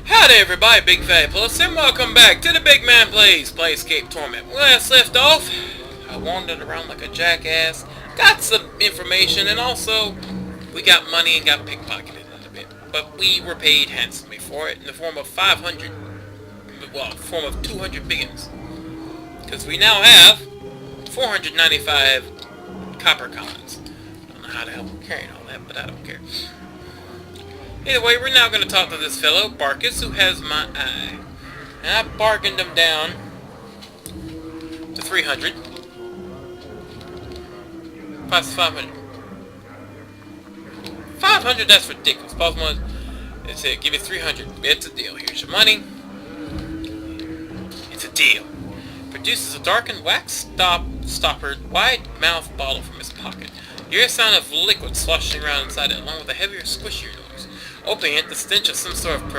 Howdy everybody, Big Fat Plus, and welcome back to the BygMan Plays Planescape Torment. When last left off, I wandered around like a jackass, got some information, and also we got money and got pickpocketed a little bit. But we were paid handsomely for it in the form of 200 biggins. Because we now have 495 copper coins. I don't know how the hell I'm carrying all that, but I don't care. Either way, we're now going to talk to this fellow, Barkus, who has my eye. And I bargained him down to 300. 500. 500, that's ridiculous. Boss one, it said, give you 300. It's a deal. Here's your money. It's a deal. Produces a darkened wax-stoppered, wide-mouthed bottle from his pocket. You hear a sound of liquid sloshing around inside it, along with a heavier, squishier noise. Opening it, the stench of some sort of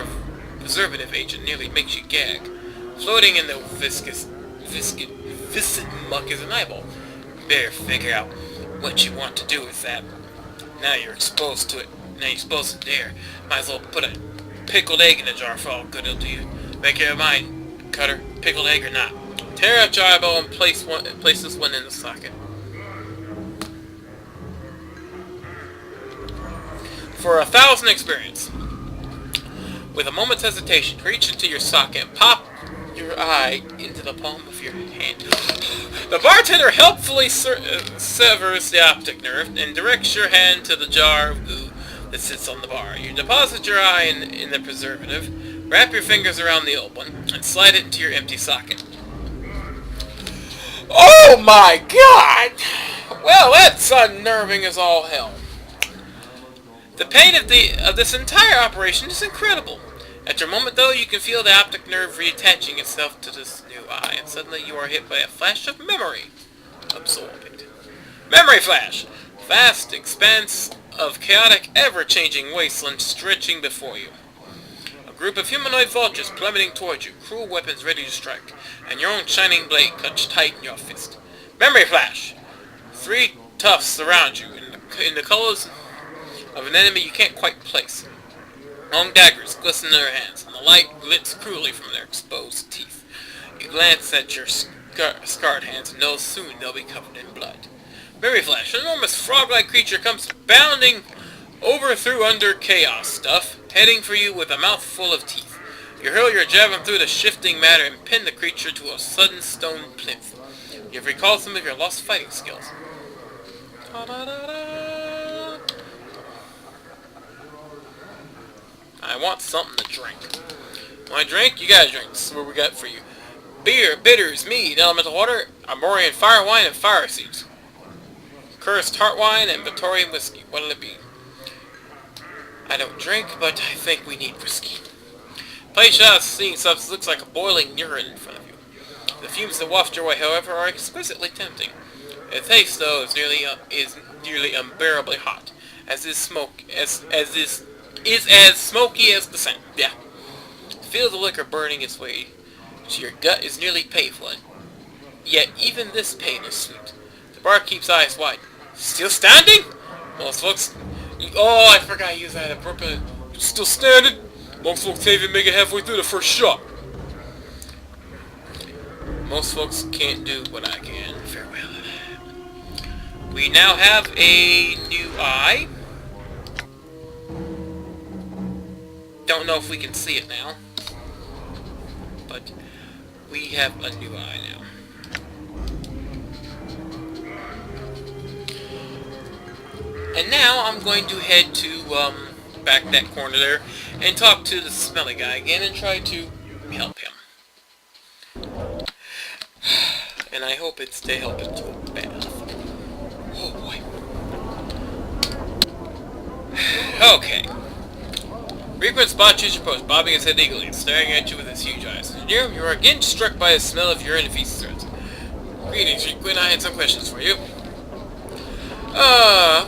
preservative agent nearly makes you gag. Floating in the viscid muck is an eyeball. Better figure out what you want to do with that. Now you're exposed to it. Now you're exposed to there. Might as well put a pickled egg in the jar for all good it'll do you. Make your mind, Cutter. Pickled egg or not. Tear out your eyeball and place this one in the socket. For 1,000 experience. With a moment's hesitation, reach into your socket and pop your eye into the palm of your hand. The bartender helpfully severs the optic nerve and directs your hand to the jar of goo that sits on the bar. You deposit your eye in the preservative, wrap your fingers around the old one, and slide it into your empty socket. Oh my god! Well, that's unnerving as all hell. The pain of this entire operation is incredible. After a moment, though, you can feel the optic nerve reattaching itself to this new eye, and suddenly you are hit by a flash of memory. Absorb it. Memory flash! Vast expanse of chaotic, ever-changing wasteland stretching before you. A group of humanoid vultures plummeting towards you, cruel weapons ready to strike, and your own shining blade clutched tight in your fist. Memory flash! 3 toughs surround you in the colors of an enemy you can't quite place. Long daggers glisten in their hands, and the light glints cruelly from their exposed teeth. You glance at your scarred hands and know soon they'll be covered in blood. Memory flash, an enormous frog-like creature comes bounding over through under chaos stuff, heading for you with a mouthful of teeth. You hurl your javelin through the shifting matter and pin the creature to a sudden stone plinth. You've recalled some of your lost fighting skills. I want something to drink. Want a drink? You got a drink. This is what we got for you. Beer, bitters, mead, elemental water, Armorian fire wine, and fire seeds. Cursed heart wine and Victorian whiskey. What'll it be? I don't drink, but I think we need whiskey. Play shot seeing substance looks like a boiling urine in front of you. The fumes that waft your way, however, are exquisitely tempting. The taste, though, is nearly unbearably hot, as is smoky as the sand. Yeah. Feel the liquor burning its way to your gut is nearly painful, yet even this pain is sweet. The bar keeps eyes wide. Still standing? Most folks... Oh, I forgot to use that at Brooklyn. Still standing? Most folks can't even make it halfway through the first shot. Most folks can't do what I can. Farewell. We now have a new eye. Don't know if we can see it now, but we have a new eye now. And now I'm going to head to back that corner there and talk to the smelly guy again and try to help him. And I hope it's to help him to a bath. Oh boy. Okay. Frequent spot choose your post, bobbing his head eagerly, staring at you with his huge eyes. You are again struck by a smell of urine and feces threads. Greetings, Frequent. I had some questions for you.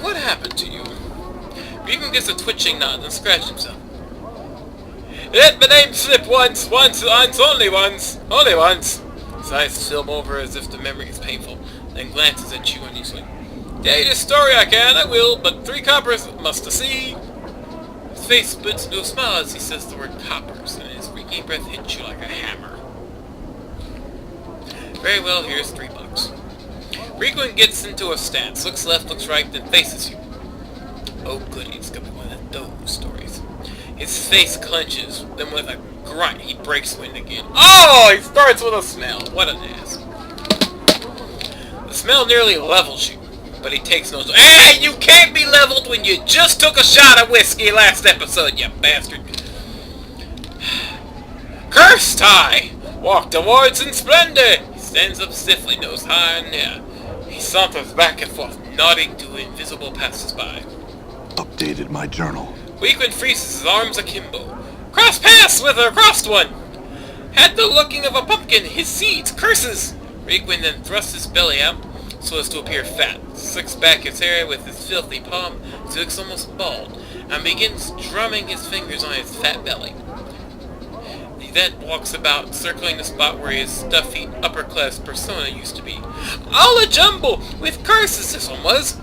What happened to you? Frequent gets a twitching nod and scratches himself. Let my name slip once, only once. His eyes film over as if the memory is painful, then glances at you uneasily. Tell you the story I will, but 3 coppers must see. His face splits into a smile as he says the word coppers, and his reeking breath hits you like a hammer. Very well, here's $3. Requin gets into a stance, looks left, looks right, then faces you. Oh goody, it's gonna be one of those stories. His face clenches, then with a grunt, he breaks wind again. Oh, he starts with a smell. What an ass. The smell nearly levels you, but he takes no... Hey, you can't be leveled when you just took a shot of whiskey last episode, you bastard. Curse tie! Walk towards in splendor! He stands up stiffly, nose high in the air. He saunters back and forth, nodding to invisible passers-by. Updated my journal. Weakman freezes, his arms akimbo. Cross paths with a crossed one! Had the looking of a pumpkin, his seeds, curses! Weakman then thrusts his belly out, so as to appear fat, slicks back his hair with his filthy palm, so he looks almost bald, and begins drumming his fingers on his fat belly. He then walks about, circling the spot where his stuffy, upper-class persona used to be. All a jumble, with curses this one was!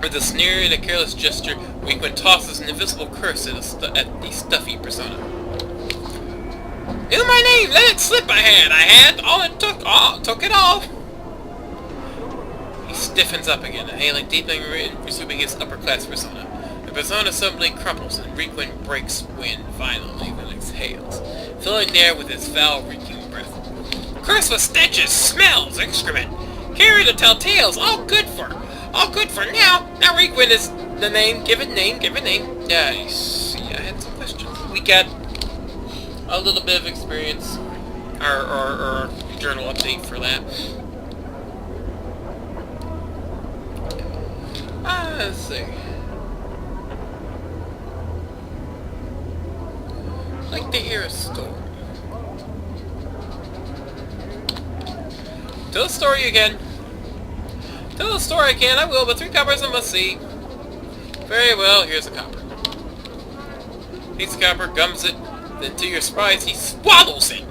With a sneer and a careless gesture, Weakman tosses an invisible curse at the stuffy persona. Knew my name, let it slip I had, all it took it off! He stiffens up again, inhaling deeply and resuming his upper-class persona. The persona suddenly crumples, and Weakman breaks wind violently when it exhales, filling the air with his foul, reeking breath. Curse with stenches, smells, excrement, carry to tell tales, all good for now. Now Weakman is the name, give it name. Yeah, I see, I had some questions. We got a little bit of experience, or journal update for that. Let's see. I'd like to hear a story. Tell the story again. Tell the story again, I will, but 3 coppers I must see. Very well, here's a copper. Takes the copper, gums it, then to your surprise, he swallows it!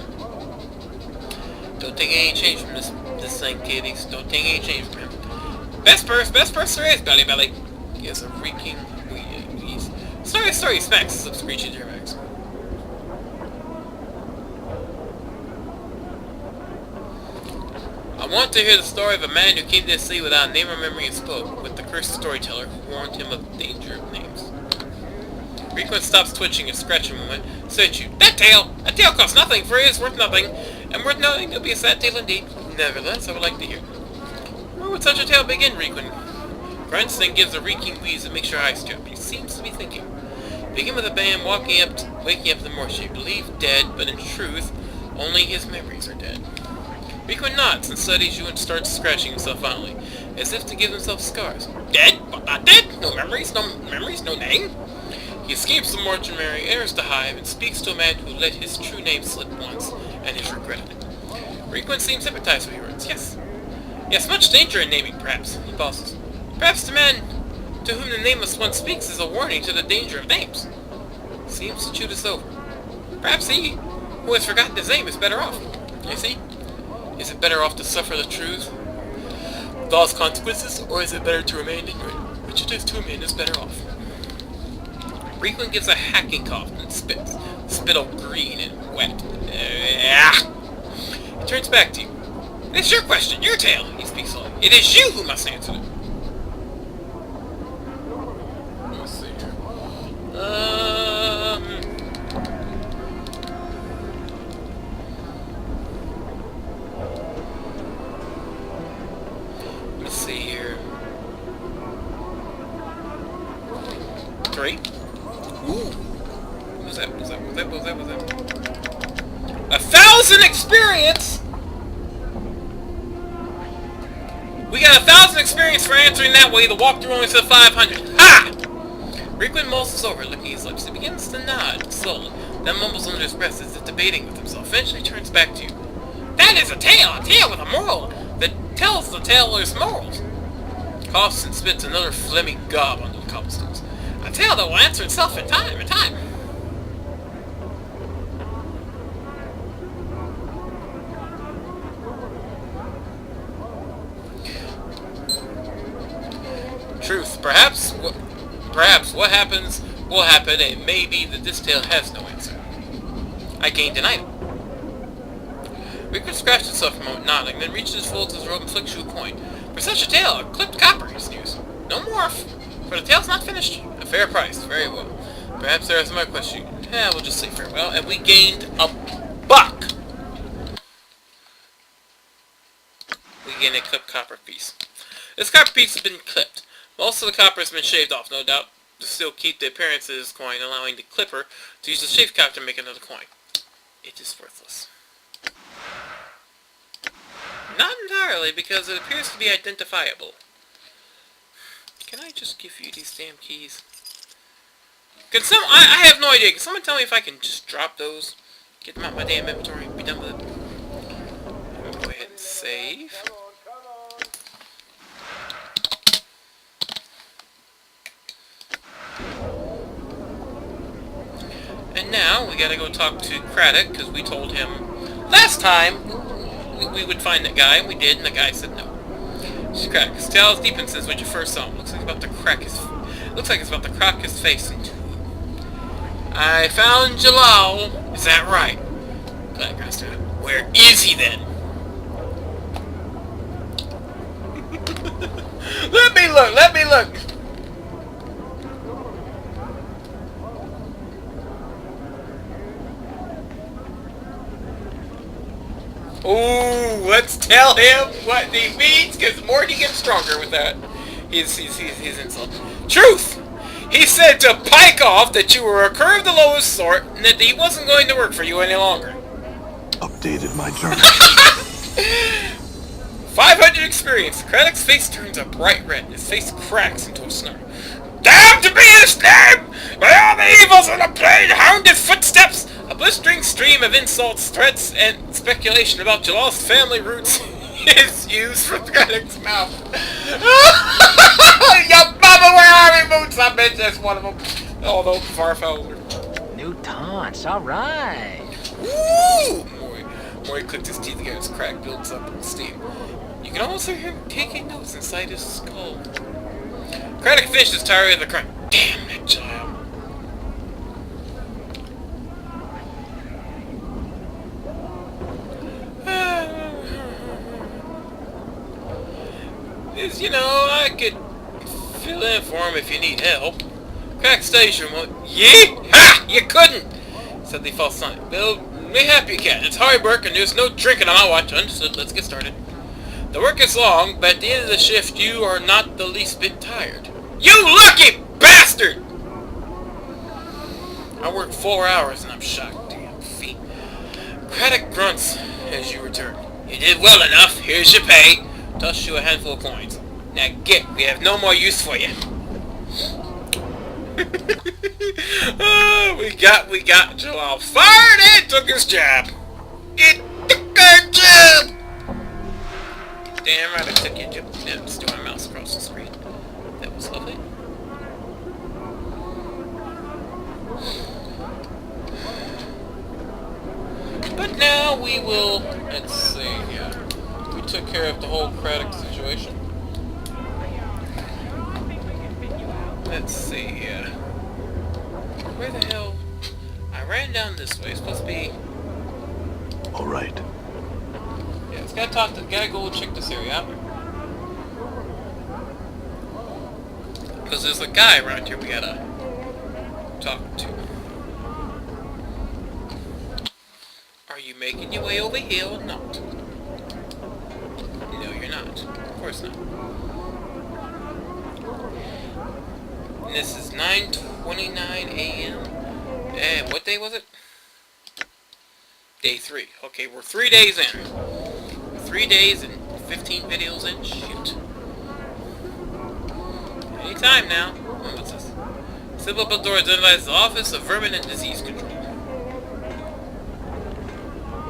Don't take any change from this thing, kiddies. Don't take any change from him. Best purse there is, belly. He has a reeking wheeze. Sorry, smacks his lips screeching to your max. I want to hear the story of a man who came to the city without a name or memory and spoke with the cursed storyteller who warned him of the danger of names. Requin stops twitching and scratching a moment, said to you, That tail costs nothing, for it is worth nothing, and worth nothing, it'll be a sad tale indeed. Nevertheless, I would like to hear. Where would such a tale begin, Requin? Grunts then gives a reeking wheeze that makes your eyes jump. He seems to be thinking. Begin with a man waking up the morse you believe dead, but in truth, only his memories are dead. Requin nods and studies you and starts scratching himself violently, as if to give himself scars. Dead? But not dead? No memories, no name? He escapes the mortuary, enters the hive, and speaks to a man who let his true name slip once, and has regretted it. Requin seems hypnotized by your words. Yes, much danger in naming, perhaps. He pauses. Perhaps the man to whom the nameless one speaks is a warning to the danger of names. Seems to chew this over. Perhaps he, who has forgotten his name, is better off. You see? Is it better off to suffer the truth with all its consequences, or is it better to remain ignorant? Which it is to remain is better off. Requin gives a hacking cough and spits. Spittle green and wet. He turns back to you. It's your question, your tale, he speaks slowly. It is you who must answer it. Let's see here. Let's see here. 3. Ooh. What was that? 1,000 experience! We got 1,000 experience for answering that way. The walkthrough only said 500. Ha! Requin mulls over, licking his lips. He begins to nod, slowly, then mumbles under his breath as if debating with himself. Eventually turns back to you. That is a tale with a moral that tells the teller's morals. Coughs and spits another phlegmy gob onto the cobblestones. A tale that will answer itself in time. Truth. Perhaps what happens will happen, and it may be that this tale has no answer. I gained an item. Rico scratched himself for a moment, nodding, then reached his fold to his robe and flicked you a coin. For such a tale, a clipped copper, he sneers. No more, for the tale's not finished. A fair price, very well. Perhaps there are some other questions. Yeah, we'll just say farewell, and we gained a buck! We gained a clipped copper piece. This copper piece has been clipped. Most of the copper has been shaved off, no doubt, to still keep the appearance of this coin, allowing the clipper to use the shaved copper to make another coin. It is worthless. Not entirely, because it appears to be identifiable. Can I just give you these damn keys? Can I have no idea. Can someone tell me if I can just drop those? Get them out of my damn inventory and be done with it? Go ahead and save. And now, we gotta go talk to Craddock, because we told him last time we would find that guy, and we did, and the guy said no. She's Craddock. His tail is deepened since when you first saw him. Looks like it's about to crack his face in two. I found Jalal. Is that right? Craddock asked him. Where is he then? Let me look. Ooh, let's tell him what he means, because Morty gets stronger with that. He's insult. Truth! He said to pike off that you were a cur of the lowest sort, and that he wasn't going to work for you any longer. Updated my journal. 500 experience. Craddock's face turns a bright red. His face cracks into a snarl. Damn to be his name! By all the evils of the plane hounded footsteps! A blistering stream of insults, threats, and speculation about Jalal's family roots is used from Craddock's mouth. Yo, Bubba, where are we, Boots? I bet that's one of them. Although far older. New taunts, alright. Woo! Maury clicked his teeth against his crack, builds up in steam. You can almost hear him taking notes inside his skull. Craddock finished his tire of the crack. Damn that child. I could fill in for him if you need help. Crack station remote. Yee? Ha! You couldn't! Said the false sign. Bill, mayhap you can. It's hard work and there's no drinking on my watch. Understood. Let's get started. The work is long, but at the end of the shift you are not the least bit tired. You lucky bastard! I work 4 hours and I'm shocked. Damn feet. Craddock grunts as you return. You did well enough. Here's your pay. Toss you a handful of coins. Now get. We have no more use for you. Oh, we got Jalal fired and took his job. It took our job. Damn right, I took your job. Yeah, just do my mouse across the screen. That was lovely. But now we will, let's see here. We took care of the whole Craddock situation. Let's see here. Where the hell? I ran down this way. It's supposed to be... Alright. Yeah, it's gotta go check this area out. Because there's a guy around here we gotta talk to. Are you making your way over here or not? No, you're not. Of course not. And this is 9:29 a.m. And what day was it? Day 3. Okay, we're 3 days in. 3 days and 15 videos in. Shoot. Anytime now. Oh, what's this? Civil door identifies the Office of Vermin and Disease Control.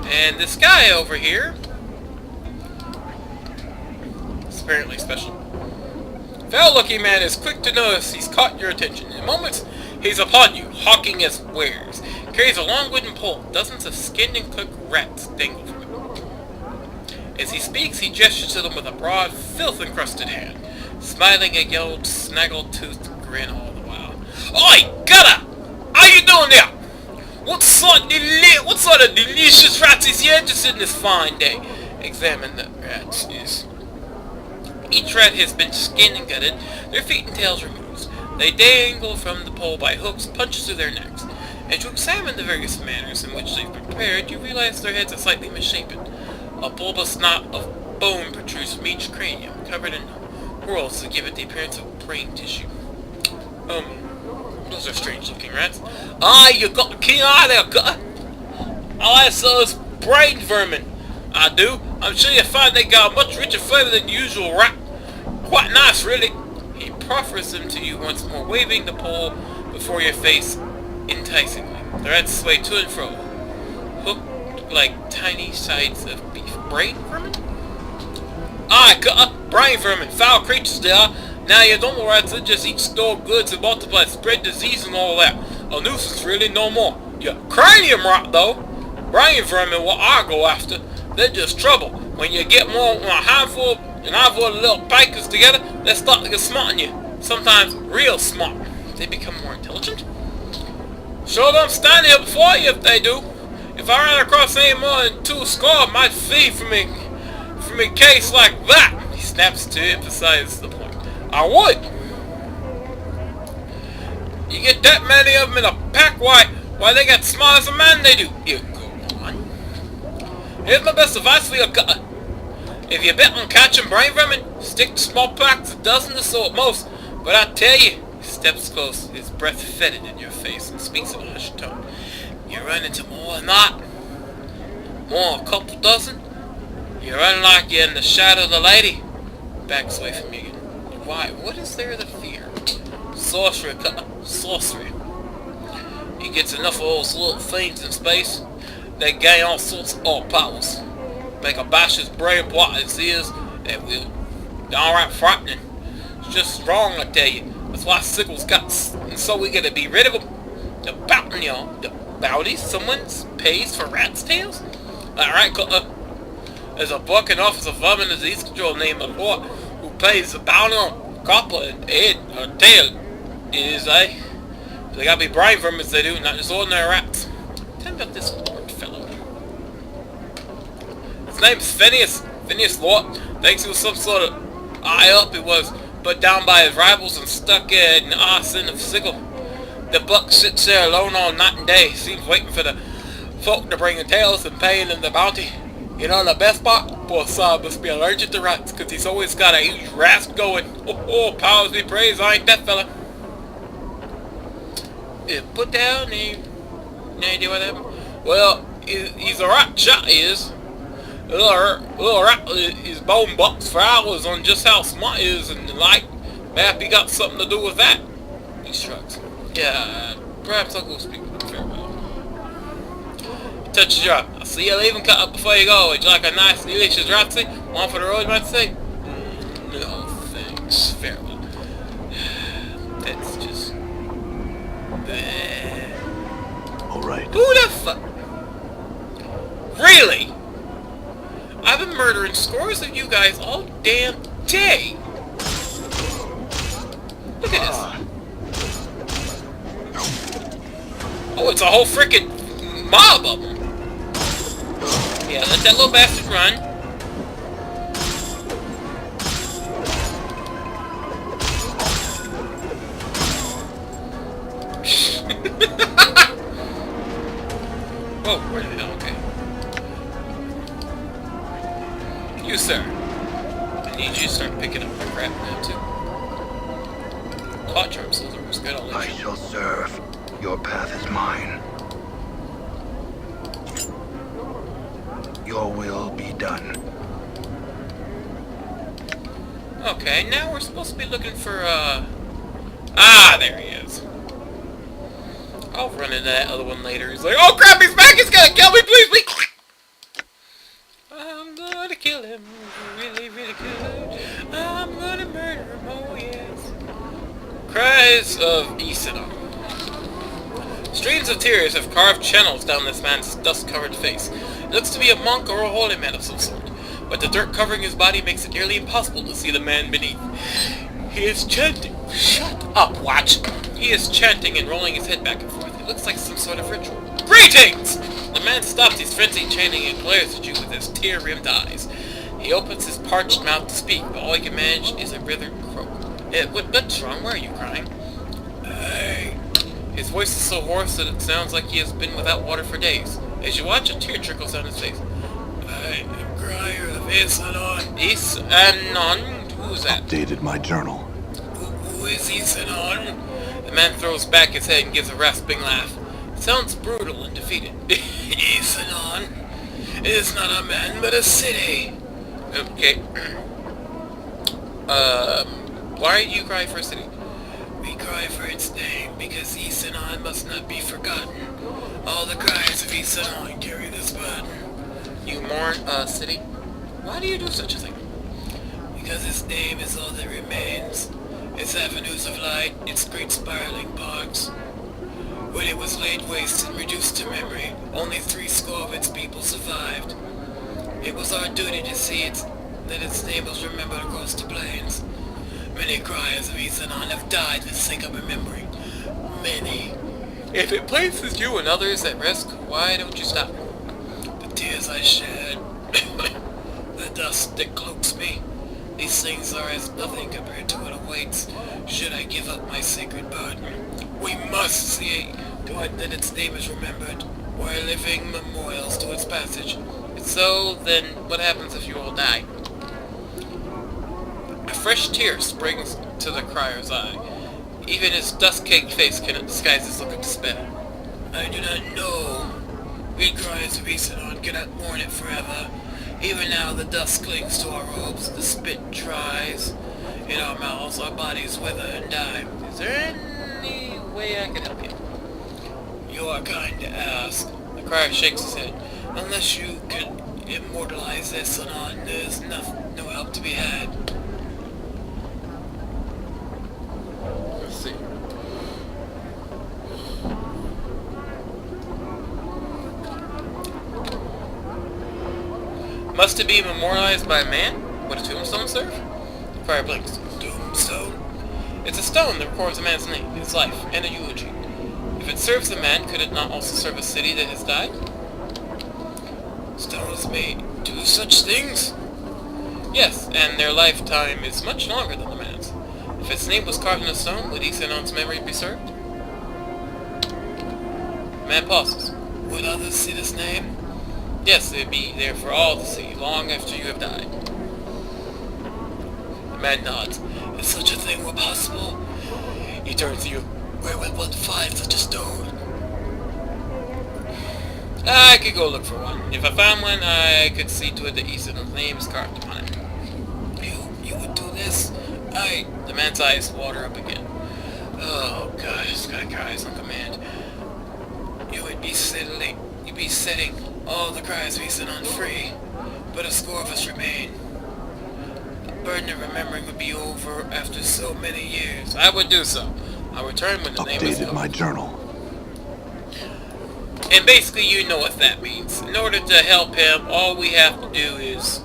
And this guy over here is apparently special. Foul-looking man is quick to notice he's caught your attention. In moments, he's upon you, hawking his wares. Carries a long wooden pole. Dozens of skinned and cooked rats dangle from it. As he speaks, he gestures to them with a broad, filth-encrusted hand, smiling a yellow, snaggle-toothed grin all the while. Oi! Gutter! What sort of delicious rats is here just in this fine day? Examine the rats. Each rat has been skinned and gutted, their feet and tails removed. They dangle from the pole by hooks, punches through their necks. As you examine the various manners in which they've been prepared, you realize their heads are slightly misshapen. A bulbous knot of bone protrudes from each cranium, covered in whorls to give it the appearance of brain tissue. Those are strange-looking rats. Ah, you got the keen eye there, Cutter. I saw those brain vermin. I do. I'm sure you'll find they got a much richer flavor than the usual rat. Quite nice, really. He proffers them to you once more, waving the pole before your face enticingly. The rats sway to and fro, hooked like tiny sides of beef. Brain vermin? Aye, Cutter. Brain vermin. Foul creatures they are. Now your normal rats that just eat stored goods and multiply, spread disease and all that. A nuisance really, no more. Your cranium rot though. Brain vermin what I go after. They're just trouble. When you get more than a handful of little pikers together, they start to get smart on you. Sometimes real smart. They become more intelligent. Sure don't stand here before you if they do. If I ran across any more than 2 score, might flee from a case like that. He snaps to emphasize the point. I would. You get that many of them in a pack, why they get smart as a man they do. You go on. Here's my best advice for you, Cutter. If you bet on catching brain vermin, stick to small packs, a dozen or so at most. But I tell you, he steps close, his breath fetid in your face, and speaks in a hushed tone. You run into more than that. More, a couple dozen. You run like you're in the shadow of the lady. Backs away from you again. Why? What is there to fear? Sorcery, Cutter. Sorcery. He gets enough of those little things in space. They gain all sorts of odd powers. Make a bash his brain, plot his ears, they will. Downright frightening. It's just wrong, I tell you. That's why Sickle's got, and so we gotta be rid of him. The bounty, y'all. The bounty? Someone pays for rat's tails? Alright, Cutter. There's a bucking officer of vermin disease control named the Lord who pays the bounty on copper and head or tail. Is eh? They gotta be brain vermin they do, not just ordinary rats. Tell me about this Lord fellow. His name's Phineas Lord. Thinks he was some sort of high up. He was put down by his rivals and stuck in the arson of Sickle. The buck sits there alone all night and day. Seems waiting for the folk to bring the tails and paying him the bounty. You know the best part? Poor son must be allergic to rats, cause he's always got a huge rat going. Oh, powers be praised, I ain't that fella. Put down any idea what happened? Well, he's a rat shot, he is. Little rat is bone box for hours on just how smart he is, and like, maybe he got something to do with that. He shrugs. Yeah, perhaps I'll go speak with him farewell. Touch your drop. I'll see you leaving, cut up before you go. Would you like a nice, delicious ratsy? One for the road, you might say? No, thanks. Farewell. That's just... Alright. Who the fuck? Really? I've been murdering scores of you guys all damn day. Look at this. Oh, it's a whole freaking mob of them. Yeah, let that little bastard run. Oh, where the hell? Okay. You, sir. I need you to start picking up my crap now, too. Cloud charm says it was good, I'll let I you. shall serve. Your path is mine. Your will be done. Okay, now we're supposed to be looking for, Ah, there he is. I'll run into that other one later. He's like, oh crap, he's back! He's gonna kill me, please, please! I'm gonna kill him. Really, really good. I'm gonna murder him, oh yes. Cries of Es-Annon. Streams of tears have carved channels down this man's dust-covered face. He looks to be a monk or a holy man of some sort, but the dirt covering his body makes it nearly impossible to see the man beneath. He is chanting. Shut up, watch. He is chanting and rolling his head back and forth. It looks like some sort of ritual. Greetings! The man stops his frenzied chanting and glares at you with his tear-rimmed eyes. He opens his parched mouth to speak, but all he can manage is a withered croak. What's wrong? Why are you crying? His voice is so hoarse that it sounds like he has been without water for days. As you watch, a tear trickles down his face. I am Burial of Es-Annon. Es-Annon? Who's that? Updated my journal. Who is Es-Annon? The man throws back his head and gives a rasping laugh. It sounds brutal and defeated. Es-Annon is not a man, but a city. Okay. Why do you cry for a city? We cry for its name because Es-Annon must not be forgotten. All the cries of Es-Annon carry this burden. You mourn a city? Why do you do such a thing? Because its name is all that remains. Its avenues of light, its great spiraling parks. When it was laid waste and reduced to memory, only 70 of its people survived. It was our duty to see that its name was remembered across the plains. Many criers of Es-Annon have died for the sake of remembering. Many. If it places you and others at risk, why don't you stop? The tears I shed, the dust that cloaks me, these things are as nothing compared to what awaits should I give up my sacred burden. We must see to it that its name is remembered, while living memorials to its passage. So, then, what happens if you all die? A fresh tear springs to the crier's eye. Even his dust-caked face cannot disguise his look of despair. I do not know. We criers of Es-Annon cannot mourn it forever. Even now the dust clings to our robes, the spit dries. In our mouths our bodies wither and die. Is there any way I can help you? You are kind to ask. The crier shakes his head. Unless you could immortalize Es-Annon, there is no help to be had. Let's see. Must it be memorialized by a man? Would a tombstone serve? The crier blinks. Tombstone? It's a stone that records a man's name, his life, and a eulogy. If it serves a man, could it not also serve a city that has died? Stones may do such things? Yes, and their lifetime is much longer than the man's. If its name was carved in a stone, would Es-Annon's memory be served? The man pauses. Would others see this name? Yes, it would be there for all to see, long after you have died. The man nods. If such a thing were possible, he turns to you. Where would one find such a stone? I could go look for one. If I found one, I could see to it that Es-Annon's name is carved upon it. You would do this? The man's eyes water up again. Oh gosh, this guy cries on command. You'd be setting all the cries of Es-Annon free, but a score of us remain. The burden of remembering would be over after so many years. I would do so. I'll return when the name is Updated my journal. And basically, you know what that means. In order to help him, all we have to do is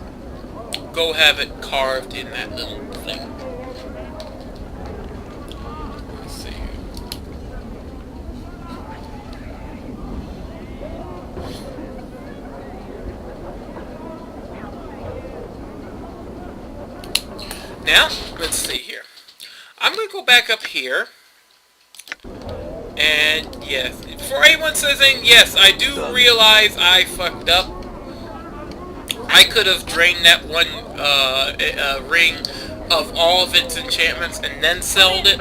go have it carved in that little thing. Let's see. Now, let's see here. I'm going to go back up here. And, yes, before anyone says anything, yes, I do realize I fucked up. I could have drained that one ring of all of its enchantments and then sold it.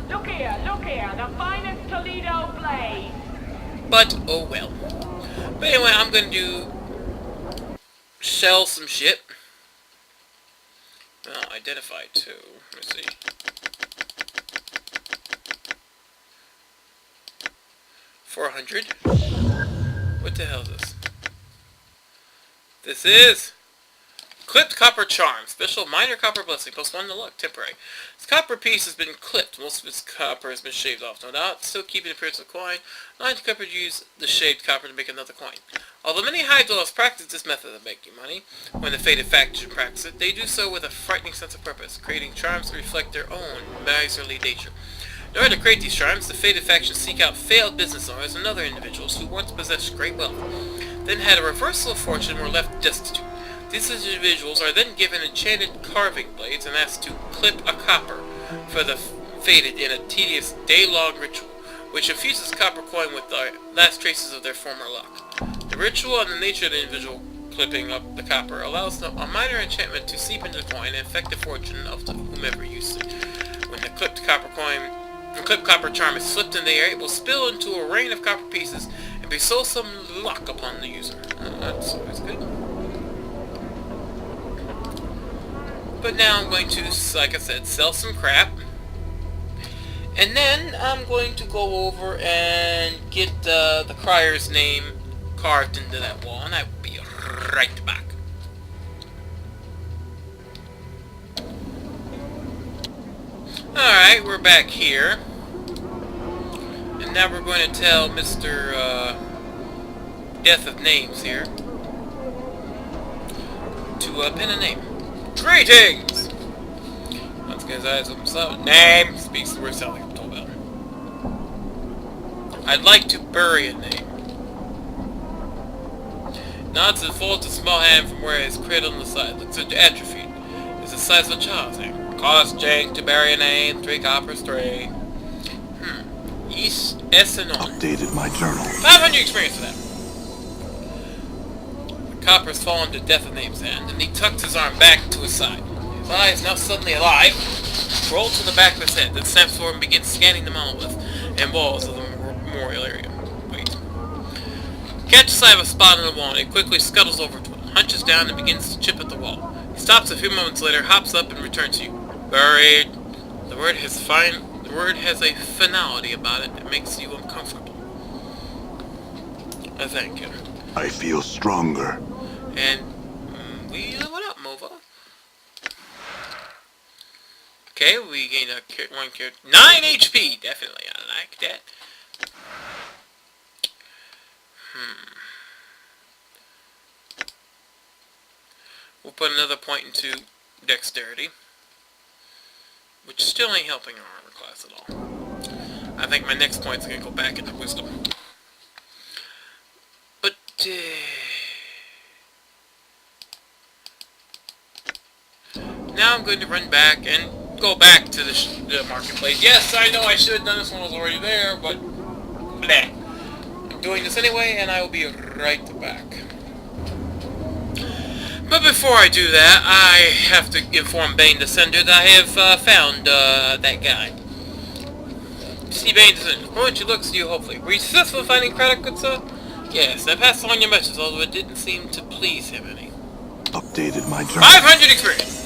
Look here, the finest Toledo blade. But, oh well. But anyway, I'm going to sell some shit. Well, identify too. Let's see. $400. What the hell is this? This is clipped copper charm. Special minor copper blessing. Plus 1 to luck. Temporary. This copper piece has been clipped. Most of its copper has been shaved off. No doubt. Still keeping the appearance of a coin. 9 copper use the shaved copper to make another coin. Although many high dwellers practice this method of making money, when the fated faction practice it, they do so with a frightening sense of purpose, creating charms that reflect their own miserly nature. In order to create these shrines, the fated factions seek out failed business owners and other individuals who once possessed great wealth, then had a reversal of fortune and were left destitute. These individuals are then given enchanted carving blades and asked to clip a copper for the fated in a tedious day-long ritual, which infuses copper coin with the last traces of their former luck. The ritual and the nature of the individual clipping up the copper allows a minor enchantment to seep into the coin and affect the fortune of whomever uses it. When the clipped copper charm is slipped in the air, it will spill into a rain of copper pieces and bestow some luck upon the user. That's always good. But now I'm going to, like I said, sell some crap. And then I'm going to go over and get the crier's name carved into that wall, and I will be right back. Alright, we're back here. And now we're going to tell Mr. Death of Names here to pin a name. Greetings! Once again, his eyes open slowly. Name speaks the word sound like I'm told about. I'd like to bury a name. Nods and folds a small hand from where his cradle on the side. Looks atrophied. It's the size of a child's hand. Cost Jake to bury a name. 3 coppers, 3. Es-Annon. Updated my journal. 500 experience for that. The coppers fall into Death of Name's hand, and he tucks his arm back to his side. His eyes, now suddenly alive, roll to the back of his head, then snaps forward and begins scanning the monolith and walls of the memorial area. Wait. Catches sight of a spot on the wall, and he quickly scuttles over to it, hunches down, and begins to chip at the wall. He stops a few moments later, hops up, and returns to you. Buried. The word has a finality about it that makes you uncomfortable. I thank you. I feel stronger. And we leveled up, Mova. Okay, we gained a 1 character. 9 HP! Definitely, I like that. We'll put another point into dexterity, which still ain't helping our armor class at all. I think my next point's gonna go back into wisdom. But now I'm going to run back and go back to the marketplace. Yes, I know I should have done this when I was already there, but bleh. I'm doing this anyway, and I will be right back. But before I do that, I have to inform Bane Descender that I have found that guy. See, Bane Descender, from which he looks to you, hopefully. Were you successful in finding Craddock, good sir? Yes, I passed along your message, although it didn't seem to please him any. Updated my journal. 500 experience!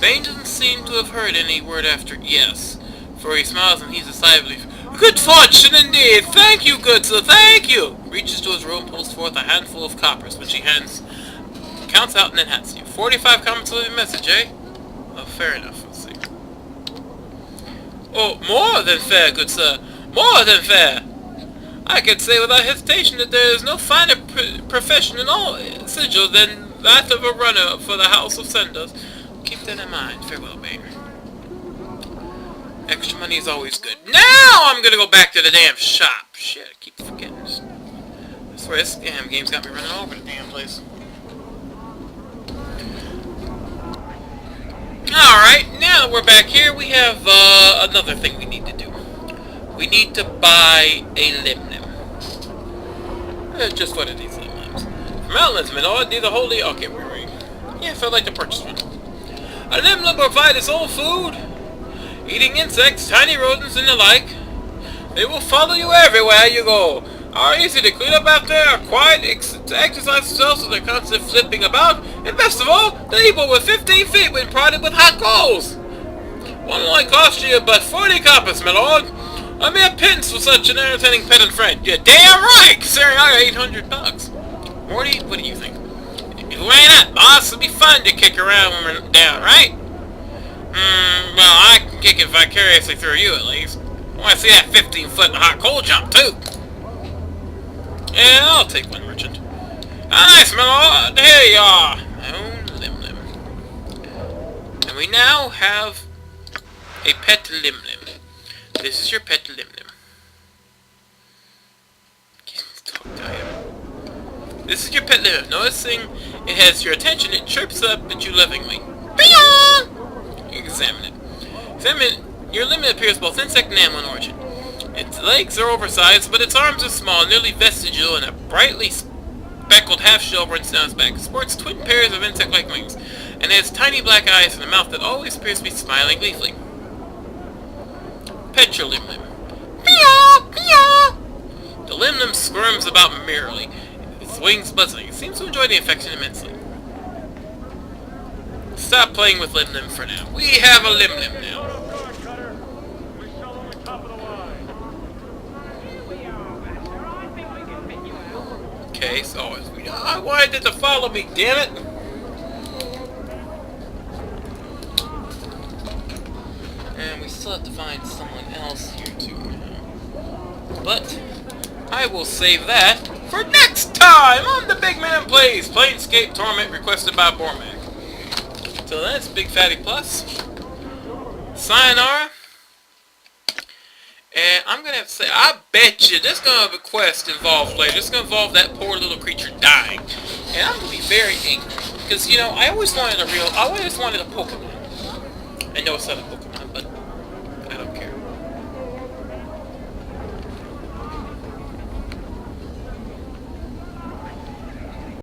Bane doesn't seem to have heard any word after yes, for he smiles and heaves a sigh of relief. Good fortune indeed! Thank you, good sir, thank you! Reaches to his room, pulls forth a handful of coppers, which he counts out and then hands to you. 45 comments of the message, eh? Oh, fair enough, let's see. Oh, more than fair, good sir. More than fair! I can say without hesitation that there is no finer profession in all Sigil than that of a runner for the House of Senders. Keep that in mind. Farewell, Bane. Extra money is always good. Now I'm gonna go back to the damn shop. Shit, I keep forgetting this. I swear this damn game's got me running all over the damn place. Alright, now that we're back here, we have another thing we need to do. We need to buy a limb. Just what are these limb limbs? From outlets, my lord, neither wholly... Okay, wait. Yeah, if I'd like to purchase one. A limb will provide its own food. Eating insects, tiny rodents, and the like. They will follow you everywhere you go. Are easy to clean up after, are quiet to exercise themselves, so they're constantly flipping about. And best of all, they're able with 15 feet when prodded with hot coals. One will only cost you but 40 coppers, my lord. A mere pittance for such an entertaining pet and friend. You're damn right, considering I got $800. Morty, what do you think? Why not, boss? It'll be fun to kick around when we're down, right? Well, I can kick it vicariously through you, at least. I want to see that 15-foot hot coal jump, too. Yeah, I'll take one, merchant. Nice, my lord. Here you are. My own limb. And we now have a pet limb. This is your pet Limnim. Talk to him. This is your pet Limnim. Noticing it has your attention, it chirps up at you lovingly. Examine it. Your limit appears both insect and animal in origin. Its legs are oversized, but its arms are small, nearly vestigial, and a brightly speckled half-shell runs down its back. It sports twin pairs of insect-like wings, and has tiny black eyes and a mouth that always appears to be smiling gleefully. Pet your Limnim. The Limnim squirms about merrily, its wings buzzing. It seems to enjoy the affection immensely. Stop playing with Limnim for now. We have a Limnim now. Okay, so I wanted it to follow me, damn it! And we still have to find someone else here too now. But I will save that for next time on the BygMan Plays Planescape Torment requested by Bormac. So that's Big Fatty Plus. Sayonara. And I'm going to have to say, I bet you there's going to be a quest involved later. It's going to involve that poor little creature dying. And I'm going to be very angry. Because, you know, I always wanted a Pokemon. I know it's not a Pokemon, but